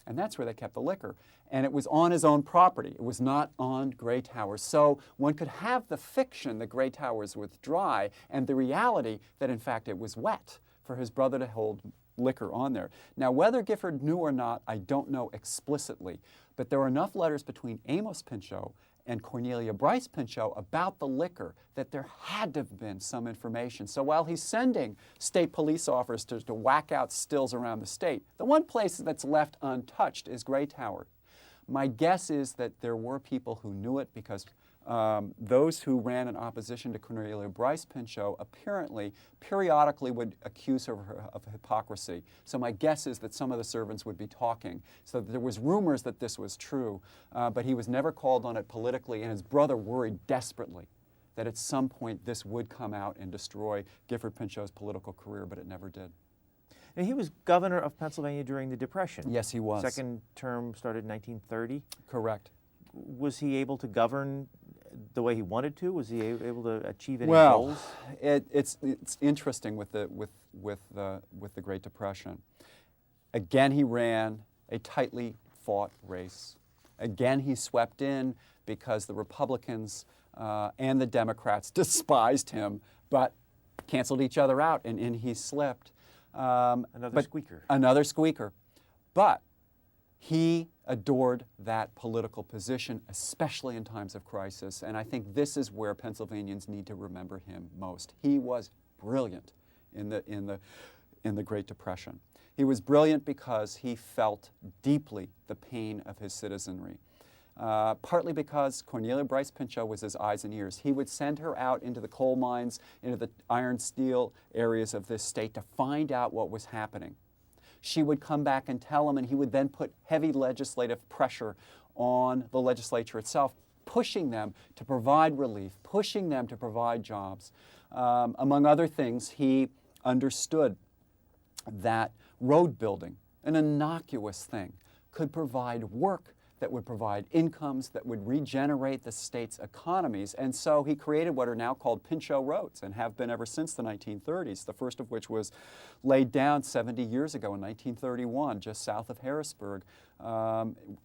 And that's where they kept the liquor. And it was on his own property. It was not on Gray Towers. So one could have the fiction that Gray Towers was dry and the reality that, in fact, it was wet for his brother to hold liquor on there. Now, whether Gifford knew or not, I don't know explicitly, but there were enough letters between Amos Pinchot and Cornelia Bryce Pinchot about the liquor that there had to have been some information. So while he's sending state police officers to whack out stills around the state, the one place that's left untouched is Gray Tower. My guess is that there were people who knew it because those who ran in opposition to Cornelia Bryce Pinchot apparently periodically would accuse her of hypocrisy. So my guess is that some of the servants would be talking. So there was rumors that this was true, but he was never called on it politically, and his brother worried desperately that at some point this would come out and destroy Gifford Pinchot's political career, but it never did. And he was governor of Pennsylvania during the Depression. Yes, he was. Second term started in 1930. Correct. Was he able to govern the way he wanted to? Was he able to achieve any goals? Well, it's interesting with the Great Depression. Again, he ran a tightly fought race. Again, he swept in because the Republicans and the Democrats despised him, but canceled each other out, and in he slipped. Another squeaker. Another squeaker. But he adored that political position, especially in times of crisis, and I think this is where Pennsylvanians need to remember him most. He was brilliant in the Great Depression. He was brilliant because he felt deeply the pain of his citizenry. Partly because Cornelia Bryce Pinchot was his eyes and ears. He would send her out into the coal mines, into the iron steel areas of this state to find out what was happening. She would come back and tell him, and he would then put heavy legislative pressure on the legislature itself, pushing them to provide relief, pushing them to provide jobs. Among other things, he understood that road building, an innocuous thing, could provide work that would provide incomes, that would regenerate the state's economies. And so he created what are now called Pinchot roads and have been ever since the 1930s, the first of which was laid down 70 years ago in 1931, just south of Harrisburg,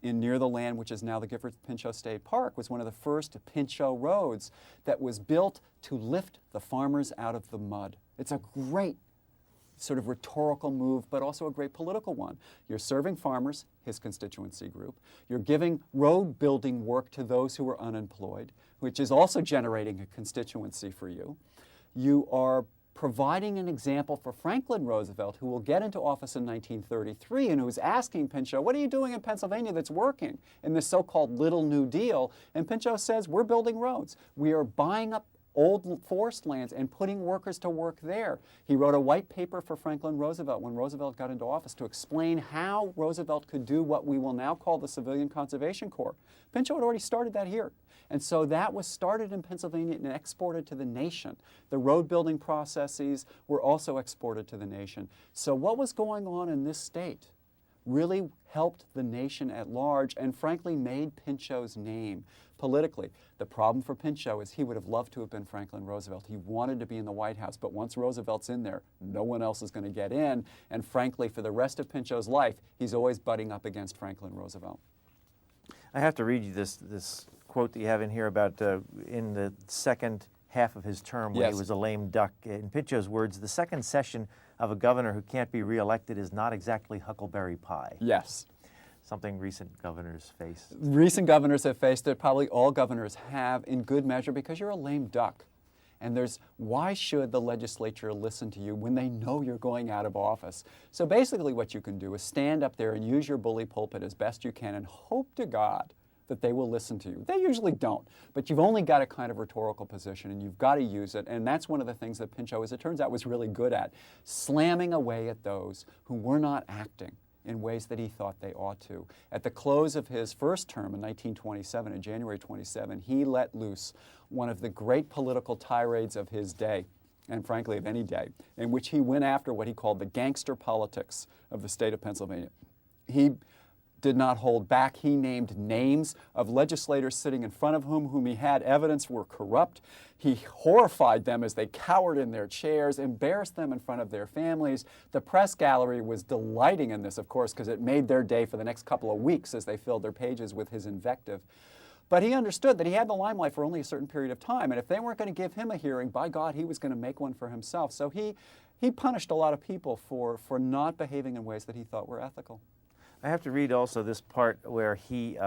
near the land which is now the Gifford Pinchot State Park, was one of the first Pinchot roads that was built to lift the farmers out of the mud. It's a great sort of rhetorical move, but also a great political one. You're serving farmers, his constituency group. You're giving road building work to those who are unemployed, which is also generating a constituency for you. You are providing an example for Franklin Roosevelt, who will get into office in 1933 and who's asking Pinchot, what are you doing in Pennsylvania that's working in this so-called Little New Deal? And Pinchot says, we're building roads. We are buying up old forest lands and putting workers to work there. He wrote a white paper for Franklin Roosevelt when Roosevelt got into office to explain how Roosevelt could do what we will now call the Civilian Conservation Corps. Pinchot had already started that here. And so that was started in Pennsylvania and exported to the nation. The road building processes were also exported to the nation. So what was going on in this state really helped the nation at large and frankly made Pinchot's name politically. The problem for Pinchot is he would have loved to have been Franklin Roosevelt. He wanted to be in the White House, but once Roosevelt's in there, no one else is going to get in. And frankly, for the rest of Pinchot's life, he's always butting up against Franklin Roosevelt. I have to read you this quote that you have in here about in the second half of his term when Yes. he was a lame duck. In Pinchot's words, the second session of a governor who can't be reelected is not exactly huckleberry pie. Yes. Something recent governors face. Recent governors have faced it, probably all governors have in good measure, because you're a lame duck. And why should the legislature listen to you when they know you're going out of office? So basically what you can do is stand up there and use your bully pulpit as best you can and hope to God that they will listen to you. They usually don't, but you've only got a kind of rhetorical position and you've got to use it. And that's one of the things that Pinchot, as it turns out, was really good at, slamming away at those who were not acting in ways that he thought they ought to. At the close of his first term in 1927, in January 27, he let loose one of the great political tirades of his day, and frankly of any day, in which he went after what he called the gangster politics of the state of Pennsylvania. He did not hold back. He named names of legislators sitting in front of whom he had evidence were corrupt. He horrified them as they cowered in their chairs, embarrassed them in front of their families. The press gallery was delighting in this, of course, because it made their day for the next couple of weeks as they filled their pages with his invective. But he understood that he had the limelight for only a certain period of time, and if they weren't going to give him a hearing, by God, he was going to make one for himself. So he punished a lot of people for not behaving in ways that he thought were ethical. I have to read also this part where he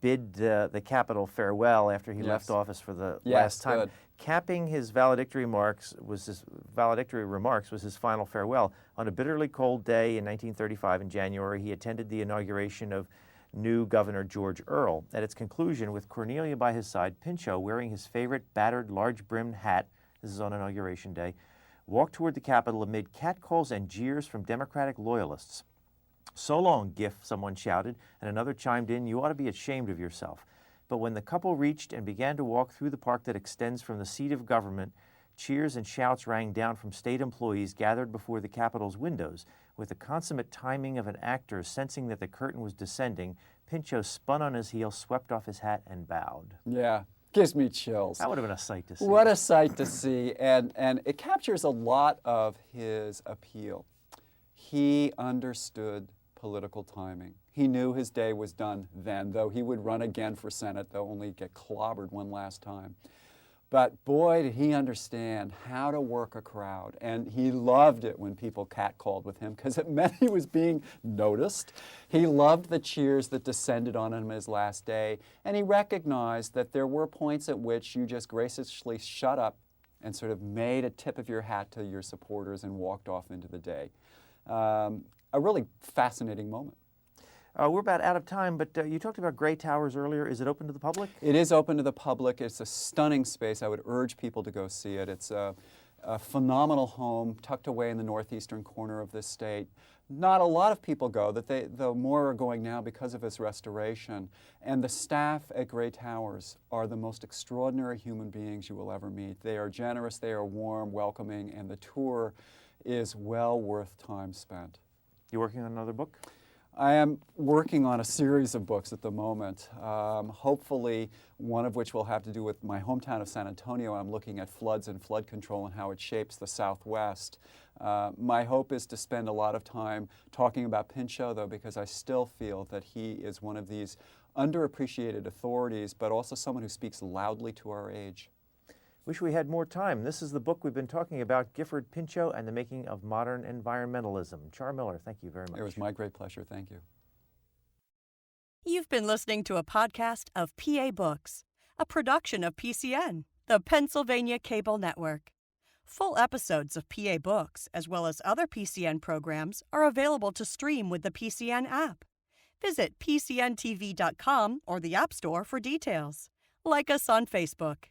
bid the Capitol farewell after he left office for the last time. Good. Capping his valedictory remarks was his final farewell. On a bitterly cold day in 1935 in January, he attended the inauguration of new Governor George Earle. At its conclusion, with Cornelia by his side, Pinchot, wearing his favorite battered large-brimmed hat, this is on Inauguration Day, walked toward the Capitol amid catcalls and jeers from Democratic loyalists. "So long, Giff," someone shouted, and another chimed in, "You ought to be ashamed of yourself." But when the couple reached and began to walk through the park that extends from the seat of government, cheers and shouts rang down from state employees gathered before the Capitol's windows. With the consummate timing of an actor sensing that the curtain was descending, Pinchot spun on his heel, swept off his hat, and bowed. Yeah, gives me chills. That would have been a sight to see. What a sight to see, and it captures a lot of his appeal. He understood political timing. He knew his day was done then, though he would run again for Senate, though only get clobbered one last time. But boy, did he understand how to work a crowd, and he loved it when people catcalled with him because it meant he was being noticed. He loved the cheers that descended on him his last day, and he recognized that there were points at which you just graciously shut up and sort of made a tip of your hat to your supporters and walked off into the day. A really fascinating moment. We're about out of time, but you talked about Gray Towers earlier. Is it open to the public? It is open to the public. It's a stunning space. I would urge people to go see it. It's a phenomenal home tucked away in the northeastern corner of this state. Not a lot of people go, though more are going now because of its restoration. And the staff at Gray Towers are the most extraordinary human beings you will ever meet. They are generous, they are warm, welcoming, and the tour is well worth time spent. You working on another book? I am working on a series of books at the moment, hopefully one of which will have to do with my hometown of San Antonio. I'm looking at floods and flood control and how it shapes the Southwest. My hope is to spend a lot of time talking about Pinchot, though, because I still feel that he is one of these underappreciated authorities, but also someone who speaks loudly to our age. Wish we had more time. This is the book we've been talking about, Gifford Pinchot and the Making of Modern Environmentalism. Char Miller, thank you very much. It was my great pleasure. Thank you. You've been listening to a podcast of PA Books, a production of PCN, the Pennsylvania Cable Network. Full episodes of PA Books, as well as other PCN programs, are available to stream with the PCN app. Visit PCNTV.com or the App Store for details. Like us on Facebook.